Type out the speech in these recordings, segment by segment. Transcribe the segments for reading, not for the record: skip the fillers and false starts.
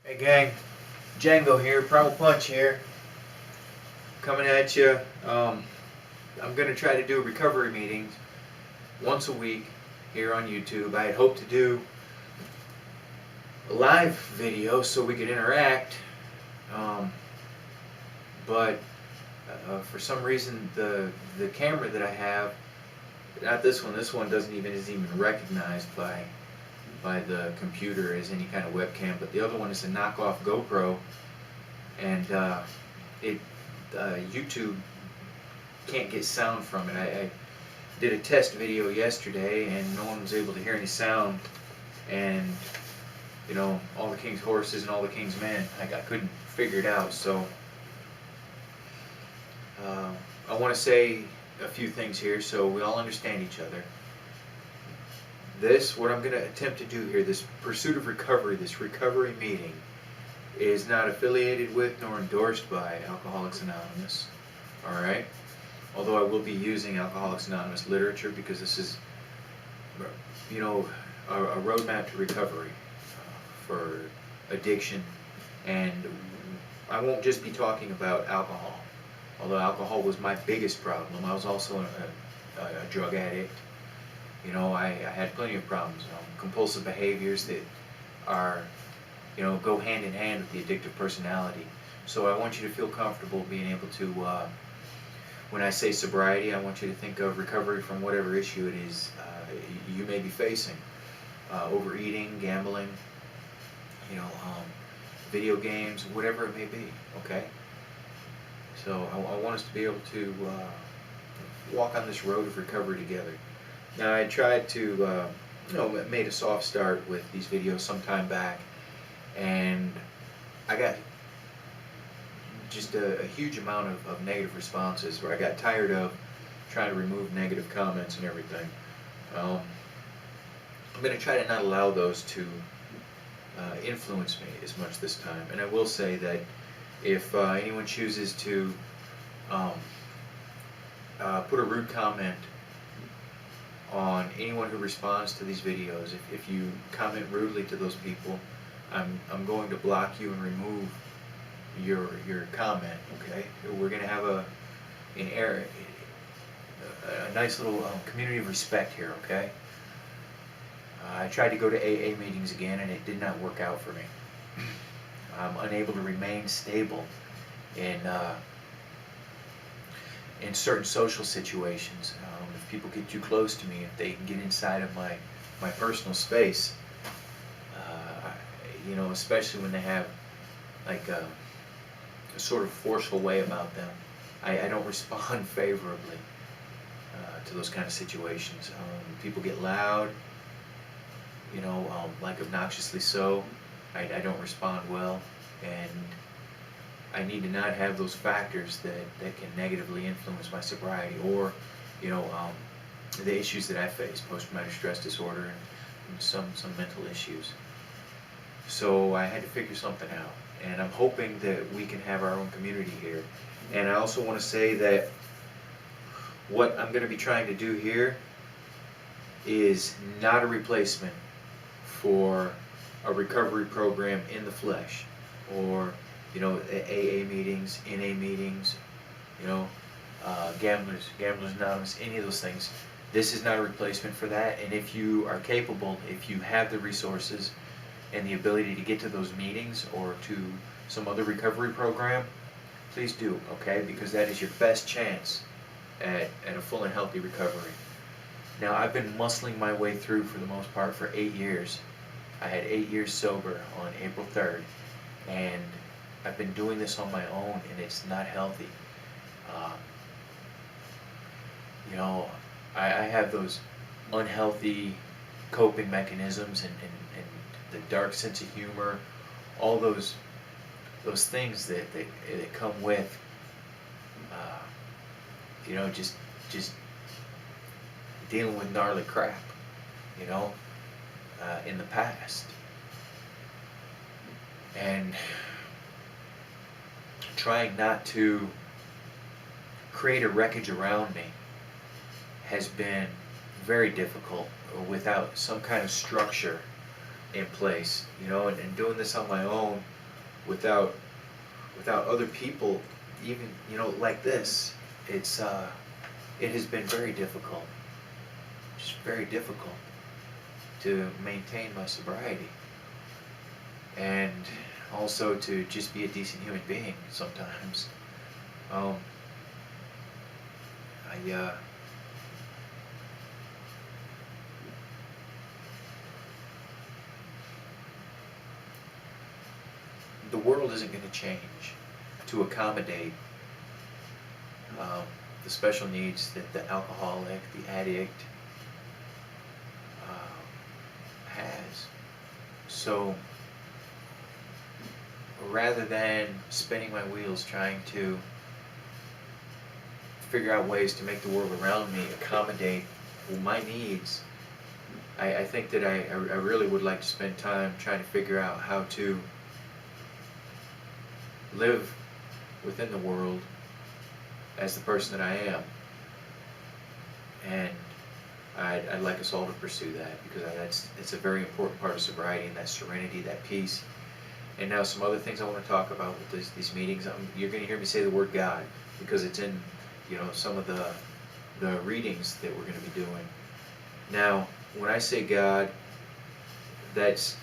Hey gang, Django here, Primal Punch here, coming at you. I'm going to try to do recovery meetings once a week here on YouTube. I had hoped to do a live video so we could interact, but for some reason the camera that I have, not this one isn't even recognized by the computer as any kind of webcam, but the other one is a knockoff GoPro, and YouTube can't get sound from it. I did a test video yesterday and no one was able to hear any sound, and you know, all the king's horses and all the king's men, I couldn't figure it out. So I want to say a few things here so we all understand each other. What I'm going to attempt to do here, this pursuit of recovery, this recovery meeting, is not affiliated with nor endorsed by Alcoholics Anonymous. Alright? Although I will be using Alcoholics Anonymous literature because this is, you know, a roadmap to recovery for addiction. And I won't just be talking about alcohol. Although alcohol was my biggest problem. I was also a drug addict. You know, I had plenty of problems. Compulsive behaviors that are, you know, go hand in hand with the addictive personality. So I want you to feel comfortable being able to, when I say sobriety, I want you to think of recovery from whatever issue it is you may be facing. Overeating, gambling, you know, video games, whatever it may be, okay? So I want us to be able to walk on this road of recovery together. Now I tried to, made a soft start with these videos some time back, and I got just a huge amount of negative responses where I got tired of trying to remove negative comments and everything. I'm going to try to not allow those to influence me as much this time. And I will say that if anyone chooses to put a rude comment on anyone who responds to these videos, if you comment rudely to those people, I'm going to block you and remove your comment. Okay, we're going to have a nice little community of respect here. Okay, I tried to go to AA meetings again and it did not work out for me. I'm unable to remain stable in certain social situations. If people get too close to me, if they can get inside of my personal space, you know, especially when they have like a sort of forceful way about them, I don't respond favorably to those kind of situations. People get loud, you know, like obnoxiously so. I don't respond well, and I need to not have those factors that can negatively influence my sobriety or, you know, the issues that I face, post-traumatic stress disorder and some mental issues. So I had to figure something out, and I'm hoping that we can have our own community here. And I also want to say that what I'm going to be trying to do here is not a replacement for a recovery program in the flesh, or, you know, AA meetings, NA meetings, you know, Gamblers Anonymous, any of those things. This is not a replacement for that, and if you are capable, if you have the resources and the ability to get to those meetings or to some other recovery program, please do, okay? Because that is your best chance at a full and healthy recovery. Now, I've been muscling my way through for the most part for 8 years. I had 8 years sober on April 3rd, and I've been doing this on my own, and it's not healthy. You know, I have those unhealthy coping mechanisms and the dark sense of humor, all those things that come with, you know, just dealing with gnarly crap, you know, in the past. And trying not to create a wreckage around me has been very difficult without some kind of structure in place, you know, and doing this on my own without other people, even, you know, like this, it has been very difficult, just very difficult to maintain my sobriety, and also to just be a decent human being sometimes. The world isn't going to change to accommodate the special needs that the alcoholic, the addict has. So rather than spinning my wheels trying to figure out ways to make the world around me accommodate my needs, I think that I really would like to spend time trying to figure out how to live within the world as the person that I am. And I'd like us all to pursue that, because it's a very important part of sobriety, and that serenity, that peace. And now some other things I want to talk about with these meetings. You're going to hear me say the word God, because it's in, you know, some of the readings that we're going to be doing. Now, when I say God, that's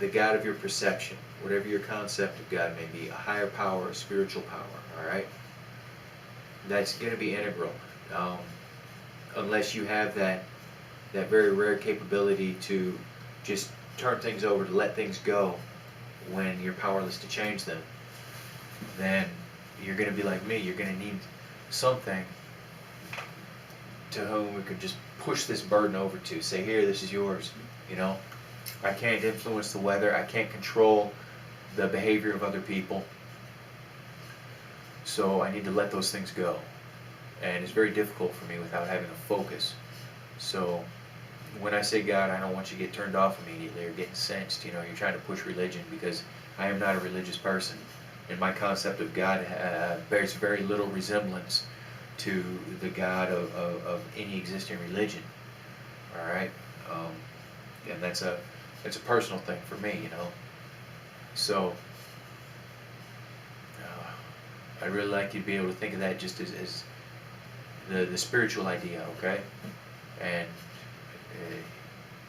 the God of your perception, whatever your concept of God may be, a higher power, a spiritual power, all right? That's going to be integral, unless you have that very rare capability to just turn things over, to let things go when you're powerless to change them. Then you're going to be like me. You're going to need something to whom we could just push this burden over to. Say, here, this is yours. You know, I can't influence the weather. I can't control the behavior of other people. So I need to let those things go. And it's very difficult for me without having a focus. So when I say God, I don't want you to get turned off immediately or get incensed. You know, you're trying to push religion, because I am not a religious person. And my concept of God bears very little resemblance to the God of any existing religion. All right? And that's a personal thing for me, you know. So I'd really like you to be able to think of that just as the spiritual idea, okay? And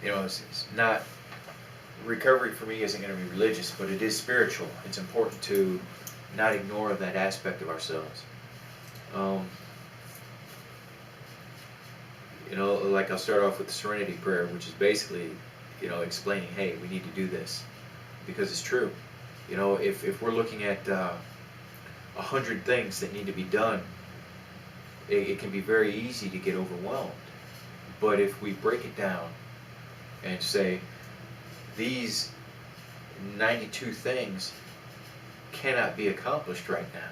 you know, it's not, recovery for me isn't going to be religious, but it is spiritual. It's important to not ignore that aspect of ourselves. You know, like I'll start off with the Serenity Prayer, which is basically, you know, explaining, hey, we need to do this, because it's true. You know, if we're looking at 100 things that need to be done, it can be very easy to get overwhelmed. But if we break it down and say, these 92 things cannot be accomplished right now,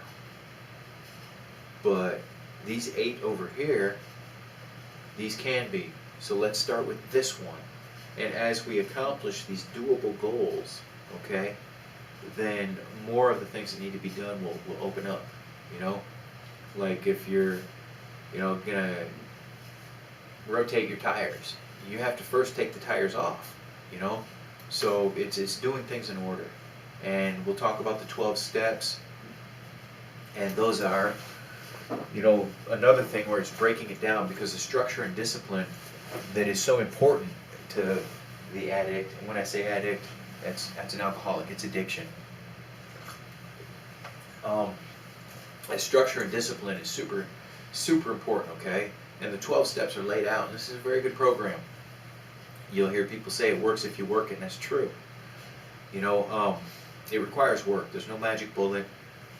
but these 8 over here, these can be. So let's start with this one. And as we accomplish these doable goals, okay, then more of the things that need to be done will open up, you know? Like if you're, you know, gonna rotate your tires, you have to first take the tires off, you know? So it's doing things in order. And we'll talk about the 12 steps, and those are, you know, another thing where it's breaking it down, because the structure and discipline that is so important to the addict, and when I say addict, that's an alcoholic, it's addiction. That structure and discipline is super, super important, okay? And the 12 steps are laid out, and this is a very good program. You'll hear people say it works if you work it, and that's true. You know, it requires work. There's no magic bullet.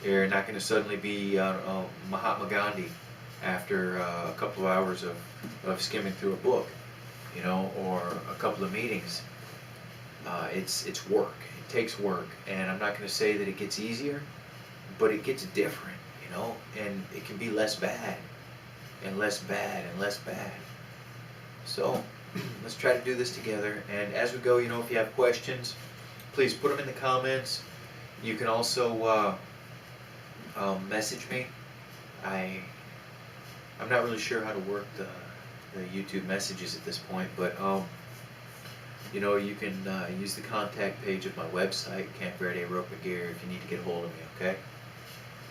You're not going to suddenly be Mahatma Gandhi after a couple of hours of skimming through a book, you know, or a couple of meetings. It's work. It takes work, and I'm not going to say that it gets easier, but it gets different, you know, and it can be less bad, and less bad, and less bad. So let's try to do this together, and as we go, you know, if you have questions, please put them in the comments. You can also message me. I'm not really sure how to work the YouTube messages at this point, but You can use the contact page of my website, Camp Verde Rope and Gear, if you need to get a hold of me, okay?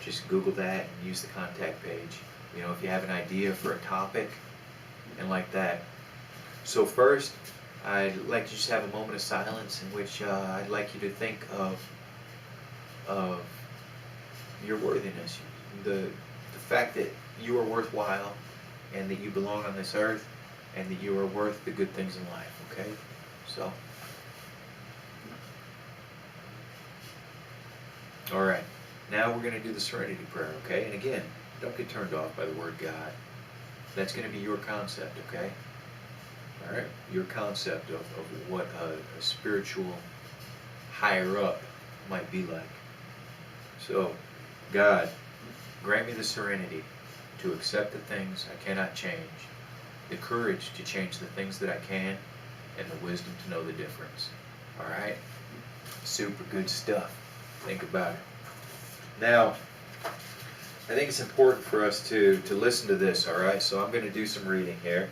Just Google that and use the contact page. If you have an idea for a topic and like that. So first, I'd like to just have a moment of silence in which I'd like you to think of your worthiness, the fact that you are worthwhile and that you belong on this earth and that you are worth the good things in life, okay? So, all right, now we're going to do the Serenity Prayer, okay? And again, don't get turned off by the word God. That's going to be your concept, okay? All right, your concept of what a spiritual higher up might be like. So, God, grant me the serenity to accept the things I cannot change, the courage to change the things that I can, and the wisdom to know the difference. All right? Super good stuff. Think about it. Now, I think it's important for us to listen to this, all right? So I'm going to do some reading here.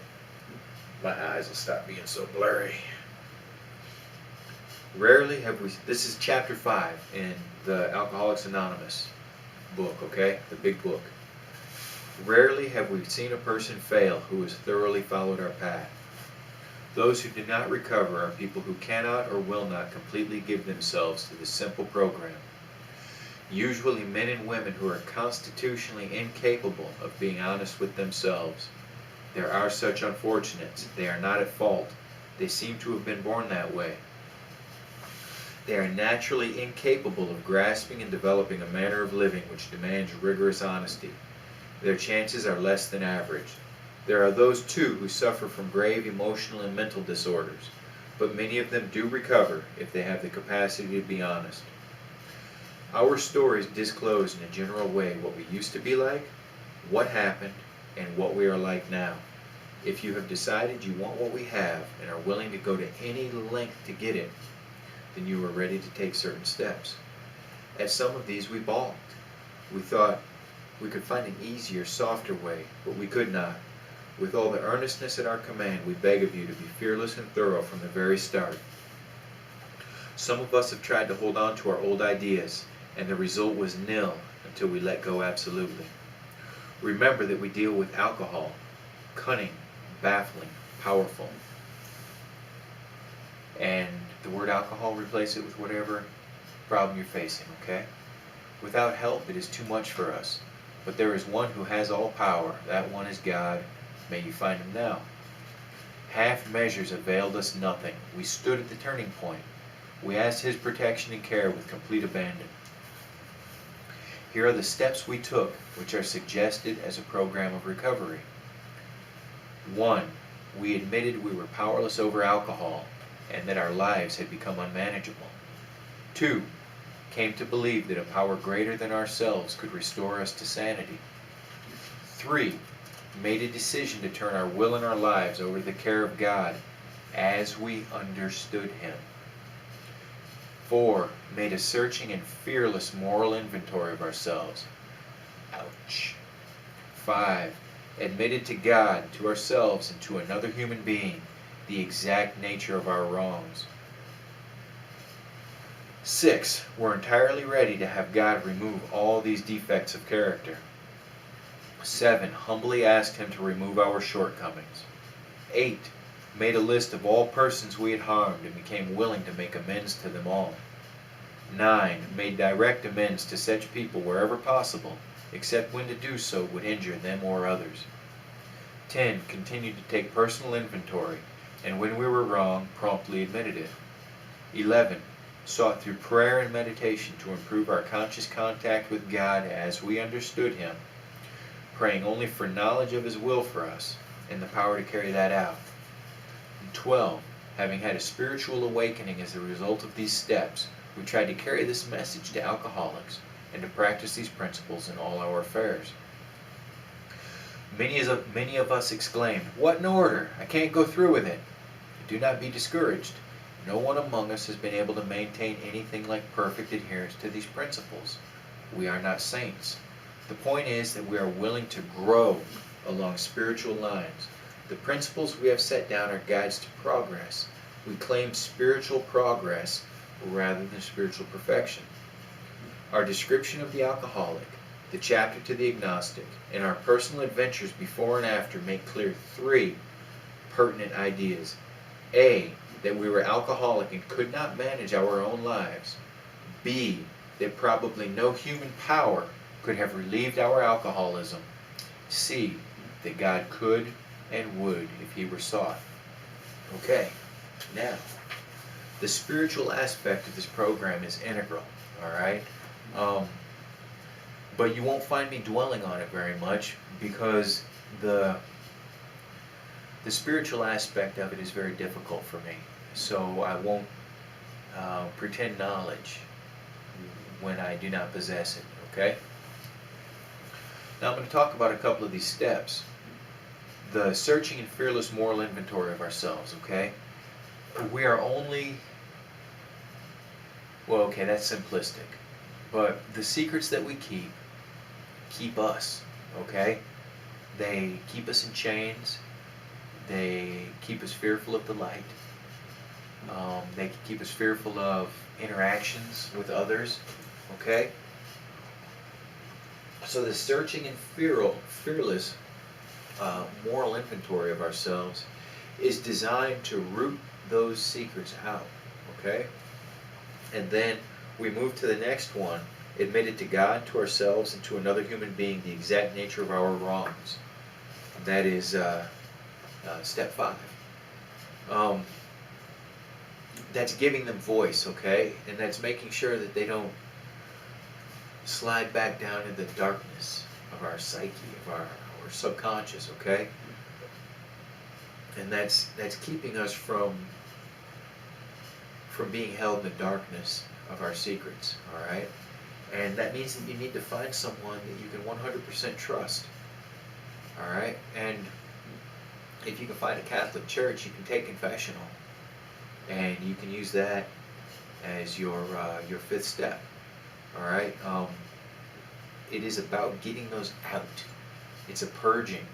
My eyes will stop being so blurry. Rarely have we... This is chapter 5 in the Alcoholics Anonymous book, okay? The big book. Rarely have we seen a person fail who has thoroughly followed our path. Those who do not recover are people who cannot or will not completely give themselves to this simple program. Usually men and women who are constitutionally incapable of being honest with themselves. There are such unfortunates. They are not at fault. They seem to have been born that way. They are naturally incapable of grasping and developing a manner of living which demands rigorous honesty. Their chances are less than average. There are those, too, who suffer from grave emotional and mental disorders, but many of them do recover if they have the capacity to be honest. Our stories disclose in a general way what we used to be like, what happened, and what we are like now. If you have decided you want what we have and are willing to go to any length to get it, then you are ready to take certain steps. At some of these we balked. We thought we could find an easier, softer way, but we could not. With all the earnestness at our command, we beg of you to be fearless and thorough from the very start. Some of us have tried to hold on to our old ideas, and the result was nil until we let go absolutely. Remember that we deal with alcohol, cunning, baffling, powerful. And the word alcohol, replace it with whatever problem you're facing, okay? Without help, it is too much for us. But there is one who has all power. That one is God. May you find him now. Half measures availed us nothing. We stood at the turning point. We asked his protection and care with complete abandon. Here are the steps we took, which are suggested as a program of recovery. 1. We admitted we were powerless over alcohol and that our lives had become unmanageable. 2. Came to believe that a power greater than ourselves could restore us to sanity. 3. Made a decision to turn our will and our lives over to the care of God as we understood him. 4. Made a searching and fearless moral inventory of ourselves. Ouch. 5. Admitted to God, to ourselves, and to another human being the exact nature of our wrongs. 6. We're entirely ready to have God remove all these defects of character. 7. Humbly asked him to remove our shortcomings. 8. Made a list of all persons we had harmed and became willing to make amends to them all. 9. Made direct amends to such people wherever possible, except when to do so would injure them or others. 10. Continued to take personal inventory, and when we were wrong, promptly admitted it. 11. Sought through prayer and meditation to improve our conscious contact with God as we understood him, praying only for knowledge of his will for us and the power to carry that out. And 12. Having had a spiritual awakening as a result of these steps, we tried to carry this message to alcoholics and to practice these principles in all our affairs. Many of us exclaimed, "What an order! I can't go through with it." Do not be discouraged. No one among us has been able to maintain anything like perfect adherence to these principles. We are not saints. The point is that we are willing to grow along spiritual lines. The principles we have set down are guides to progress. We claim spiritual progress rather than spiritual perfection. Our description of the alcoholic, the chapter to the agnostic, and our personal adventures before and after make clear three pertinent ideas. A, that we were alcoholic and could not manage our own lives. B, that probably no human power could have relieved our alcoholism. C, that God could and would if he were sought. Okay, now, the spiritual aspect of this program is integral, alright? But you won't find me dwelling on it very much because the spiritual aspect of it is very difficult for me. So I won't pretend knowledge when I do not possess it, okay? Now I'm going to talk about a couple of these steps. The searching and fearless moral inventory of ourselves, okay? We are only, well, okay, that's simplistic. But the secrets that we keep us, okay? They keep us in chains. They keep us fearful of the light. They can keep us fearful of interactions with others, okay? So the searching and fearless moral inventory of ourselves is designed to root those secrets out, okay? And then we move to the next one, admitted to God, to ourselves, and to another human being the exact nature of our wrongs. That is step 5. That's giving them voice, okay? And that's making sure that they don't slide back down into the darkness of our psyche, of our subconscious, okay? And that's keeping us from being held in the darkness of our secrets, all right? And that means that you need to find someone that you can 100% trust, all right? And if you can find a Catholic church, you can take confessional, and you can use that as your 5th step, all right? It is about getting those out. It's a purging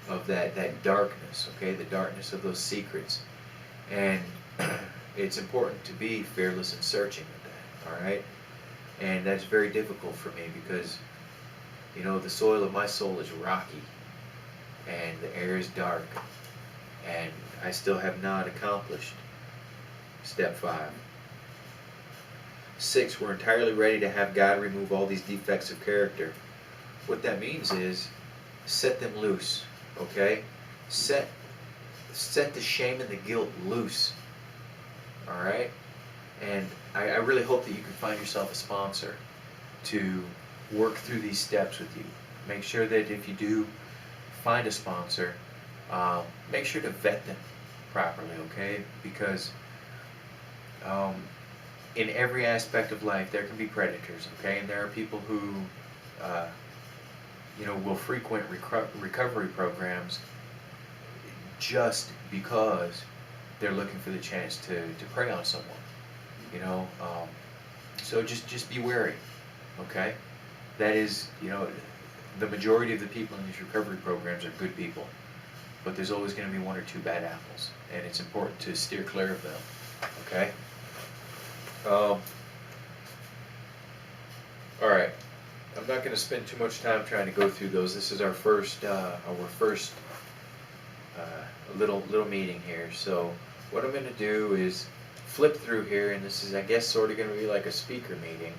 of that darkness, okay? The darkness of those secrets. And it's important to be fearless and searching with that, all right? And that's very difficult for me because, you know, the soil of my soul is rocky and the air is dark, and I still have not accomplished step 5. 6, we're entirely ready to have God remove all these defects of character. What that means is set them loose, okay? Set the shame and the guilt loose, all right? And I really hope that you can find yourself a sponsor to work through these steps with you. Make sure that if you do find a sponsor, make sure to vet them properly, okay? Because in every aspect of life there can be predators, okay? And there are people who you know, will frequent recovery programs just because they're looking for the chance to prey on someone, you know? So just be wary, okay? That is, you know, the majority of the people in these recovery programs are good people, but there's always going to be 1 or 2 bad apples, and it's important to steer clear of them, okay? Alright, I'm not going to spend too much time trying to go through those. This is our first little meeting here. So what I'm going to do is flip through here, and this is, I guess, sort of going to be like a speaker meeting.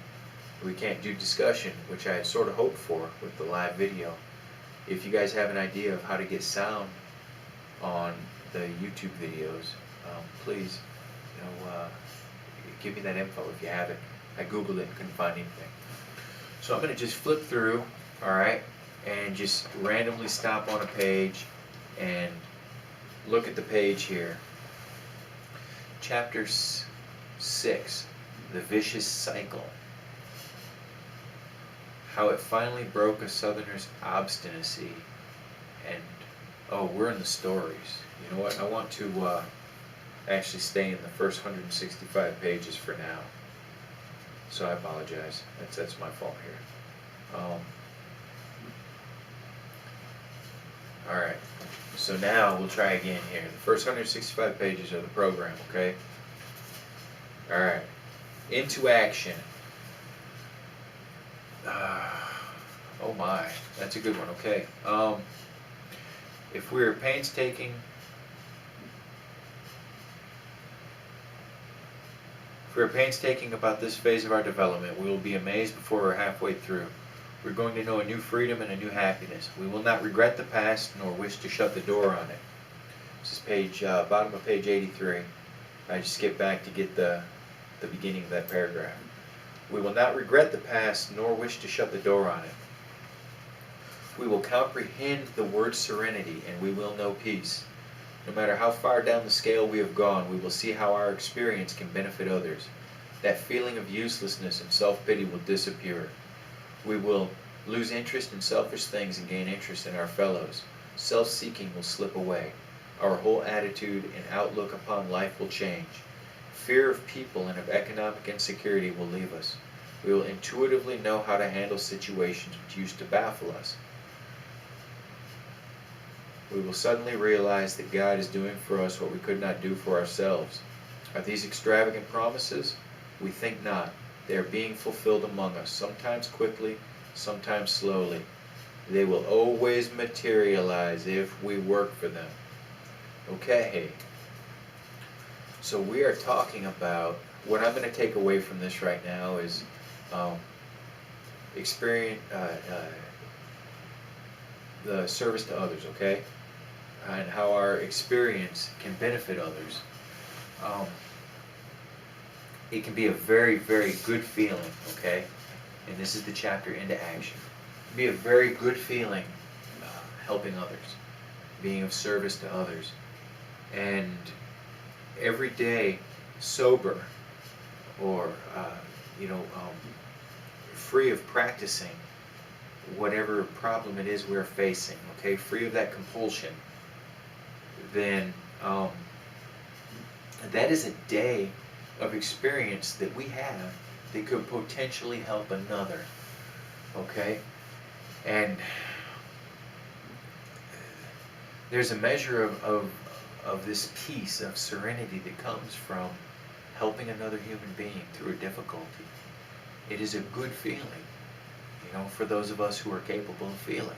We can't do discussion, which I had sort of hoped for with the live video. If you guys have an idea of how to get sound on the YouTube videos, please, you know, give me that info if you have it. I googled it and couldn't find anything. So I'm going to just flip through, alright, and just randomly stop on a page and look at the page here. Chapter 6, The Vicious Cycle. How it finally broke a Southerner's obstinacy. And, oh, we're in the stories. You know what, I want to actually stay in the first 165 pages for now. So I apologize. That's my fault here. Alright. So now we'll try again here. The first 165 pages of the program, okay? Alright. Into action. Oh my, that's a good one, okay. If we're painstaking about this phase of our development, we will be amazed before we're halfway through. We're going to know a new freedom and a new happiness. We will not regret the past nor wish to shut the door on it. This is page, bottom of page 83. I just skip back to get the beginning of that paragraph. We will not regret the past nor wish to shut the door on it. We will comprehend the word serenity and we will know peace. No matter how far down the scale we have gone, we will see how our experience can benefit others. That feeling of uselessness and self-pity will disappear. We will lose interest in selfish things and gain interest in our fellows. Self-seeking will slip away. Our whole attitude and outlook upon life will change. Fear of people and of economic insecurity will leave us. We will intuitively know how to handle situations which used to baffle us. We will suddenly realize that God is doing for us what we could not do for ourselves. Are these extravagant promises? We think not. They are being fulfilled among us, sometimes quickly, sometimes slowly. They will always materialize if we work for them. Okay. So we are talking about, what I'm going to take away from this right now is the service to others, okay? And how our experience can benefit others. It can be a very, very good feeling, okay? And this is the chapter Into Action. It can be a very good feeling helping others, being of service to others. And every day, sober or, free of practicing whatever problem it is we're facing, okay, free of that compulsion, then that is a day of experience that we have that could potentially help another, okay? And there's a measure of this peace, of serenity that comes from helping another human being through a difficulty. It is a good feeling, for those of us who are capable of feeling.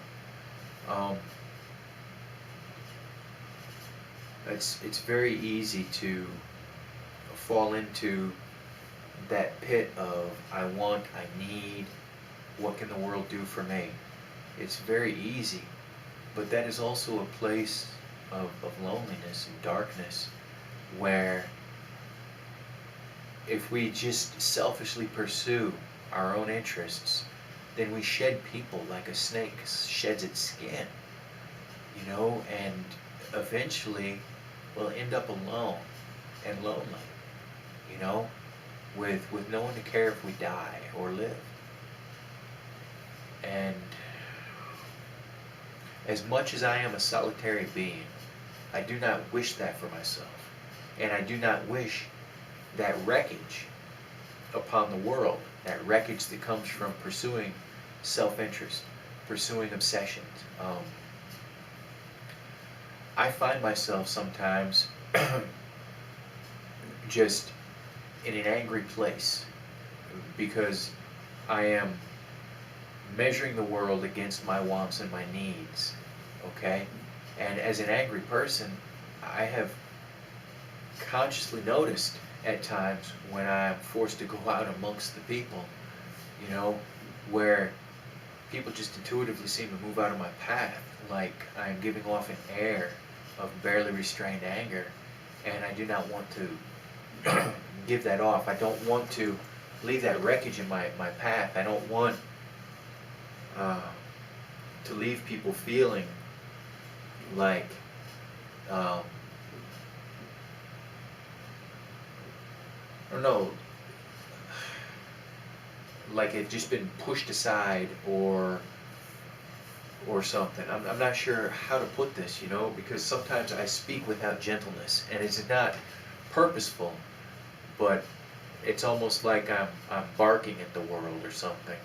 It's very easy to fall into that pit of I want, I need, what can the world do for me? It's very easy, but that is also a place of loneliness and darkness where if we just selfishly pursue our own interests, then we shed people like a snake sheds its skin, and eventually we'll end up alone and lonely, with no one to care if we die or live. And as much as I am a solitary being, I do not wish that for myself. And I do not wish that wreckage upon the world, that wreckage that comes from pursuing self-interest, pursuing obsessions. I find myself sometimes just in an angry place because I am measuring the world against my wants and my needs, okay? And as an angry person, I have consciously noticed at times when I'm forced to go out amongst the people, where people just intuitively seem to move out of my path, like I'm giving off an air of barely restrained anger, and I do not want to give that off. I don't want to leave that wreckage in my path. I don't want to leave people feeling like I don't know, like it's just been pushed aside or something. I'm not sure how to put this, because sometimes I speak without gentleness, and it's not purposeful, but it's almost like I'm barking at the world or something.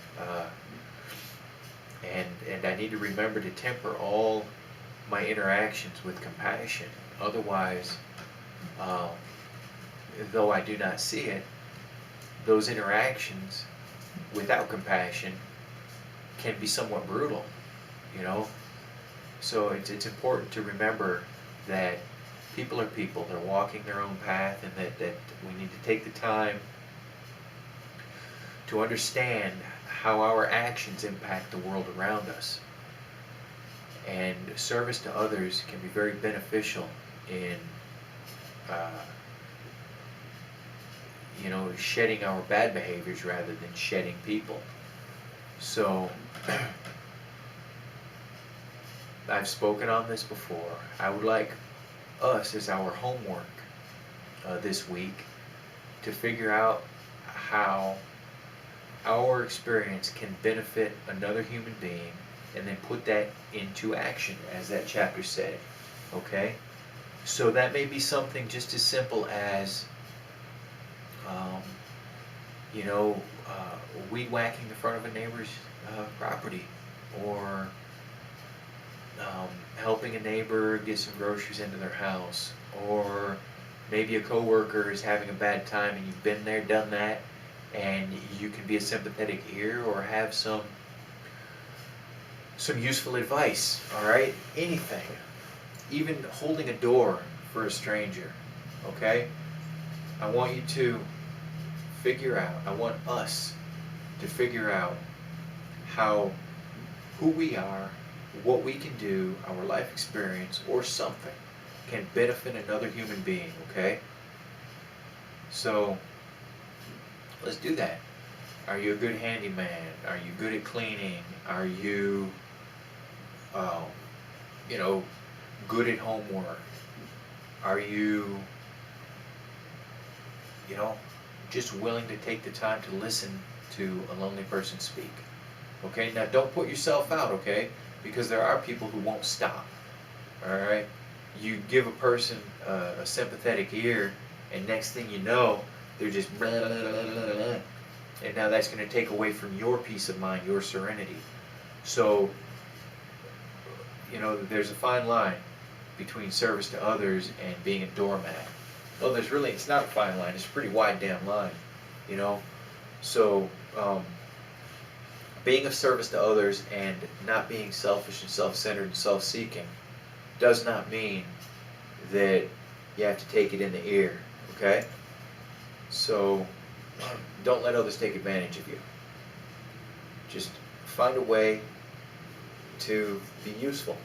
And I need to remember to temper all my interactions with compassion. Otherwise, um, though I do not see it, those interactions without compassion can be somewhat brutal, you know. So it's important to remember that people are people. They're walking their own path, and that we need to take the time to understand how our actions impact the world around us. And service to others can be very beneficial in shedding our bad behaviors rather than shedding people. So I've spoken on this before. I would like us, as our homework this week, to figure out how our experience can benefit another human being, and then put that into action, as that chapter said. Okay? So that may be something just as simple as weed whacking the front of a neighbor's property, or helping a neighbor get some groceries into their house, or maybe a coworker is having a bad time and you've been there, done that, and you can be a sympathetic ear or have some useful advice. All right, anything, even holding a door for a stranger. Okay, I want you to figure out, I want us to figure out who we are, what we can do, our life experience or something can benefit another human being. Okay, so let's do that. Are you a good handyman? Are you good at cleaning? Are you good at homework? Are you just willing to take the time to listen to a lonely person speak? Okay, now don't put yourself out, okay? Because there are people who won't stop. All right, you give a person a sympathetic ear, and next thing you know, they're just blah, blah, blah, blah, blah, and now that's going to take away from your peace of mind, your serenity. So, there's a fine line between service to others and being a doormat. Well, it's not a fine line, it's a pretty wide damn line, So, being of service to others and not being selfish and self-centered and self-seeking does not mean that you have to take it in the ear, okay? So, don't let others take advantage of you. Just find a way to be useful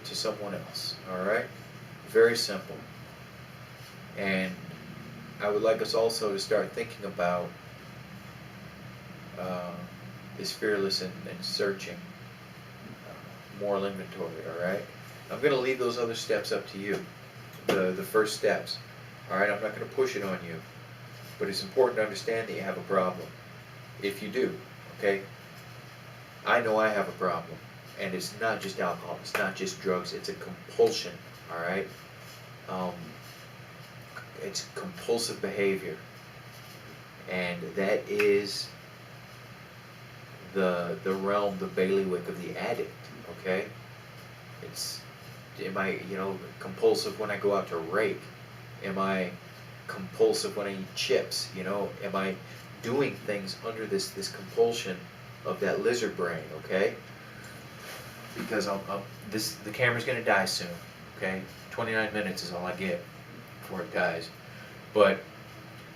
to someone else, all right? Very simple. And I would like us also to start thinking about this fearless and searching moral inventory, all right? I'm going to leave those other steps up to you, the first steps, all right? I'm not going to push it on you, but it's important to understand that you have a problem. If you do, okay? I know I have a problem, and it's not just alcohol, it's not just drugs, it's a compulsion, all right? It's compulsive behavior, and that is the realm, the bailiwick of the addict, okay? Am I, compulsive when I go out to rake? Am I compulsive when I eat chips? Am I doing things under this compulsion of that lizard brain, okay? Because the camera's gonna die soon, okay? 29 minutes is all I get before it dies. But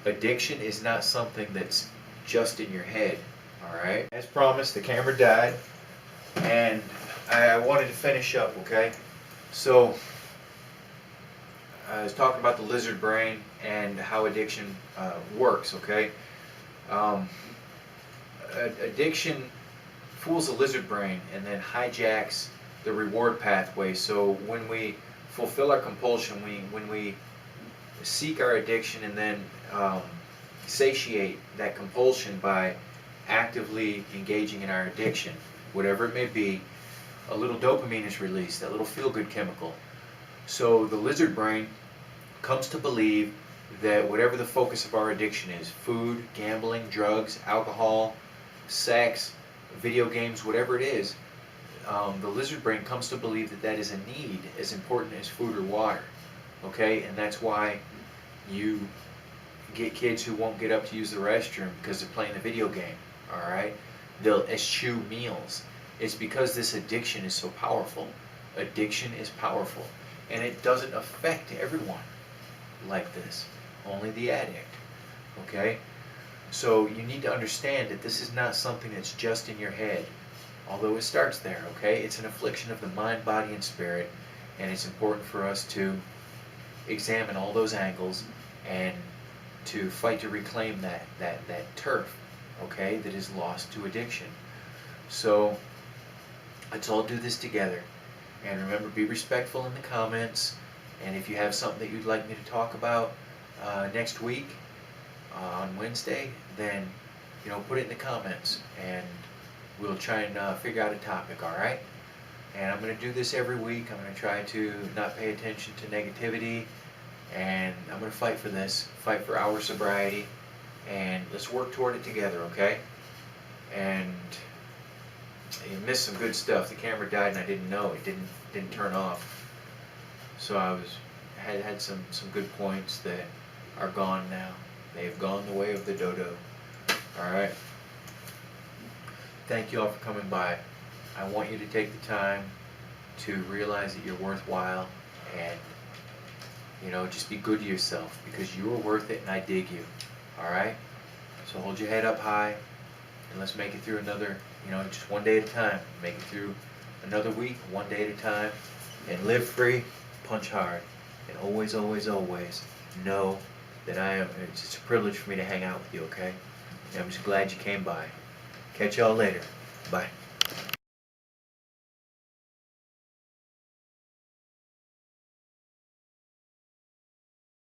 addiction is not something that's just in your head, all right? As promised, the camera died, and I wanted to finish up, okay? So I was talking about the lizard brain and how addiction works, okay? Addiction fools the lizard brain and then hijacks the reward pathway. So when we fulfill our compulsion, when we seek our addiction and then satiate that compulsion by actively engaging in our addiction, whatever it may be, a little dopamine is released, that little feel-good chemical. So the lizard brain comes to believe that whatever the focus of our addiction is, food, gambling, drugs, alcohol, sex, video games, whatever it is, the lizard brain comes to believe that that is a need as important as food or water. Okay, and that's why you get kids who won't get up to use the restroom because they're playing a video game. All right, they'll eschew meals. It's because this addiction is so powerful. Addiction is powerful, and it doesn't affect everyone like this. Only the addict. Okay, so you need to understand that this is not something that's just in your head. Although it starts there, okay? It's an affliction of the mind, body, and spirit, and it's important for us to examine all those angles and to fight to reclaim that turf, okay, that is lost to addiction. So let's all do this together. And remember, be respectful in the comments, and if you have something that you'd like me to talk about next week on Wednesday, then put it in the comments, and we'll try and figure out a topic, all right? And I'm going to do this every week. I'm going to try to not pay attention to negativity, and I'm going to fight for this, fight for our sobriety, and let's work toward it together, okay? And you missed some good stuff. The camera died and I didn't know. It didn't turn off. So I had some good points that are gone now. They've gone the way of the dodo. All right. Thank you all for coming by. I want you to take the time to realize that you're worthwhile, and just be good to yourself, because you are worth it and I dig you. All right? So hold your head up high, and let's make it through another, just one day at a time. Make it through another week, one day at a time, and live free, punch hard, and always, always, always know that it's a privilege for me to hang out with you, okay? And I'm just glad you came by. Catch y'all later. Bye.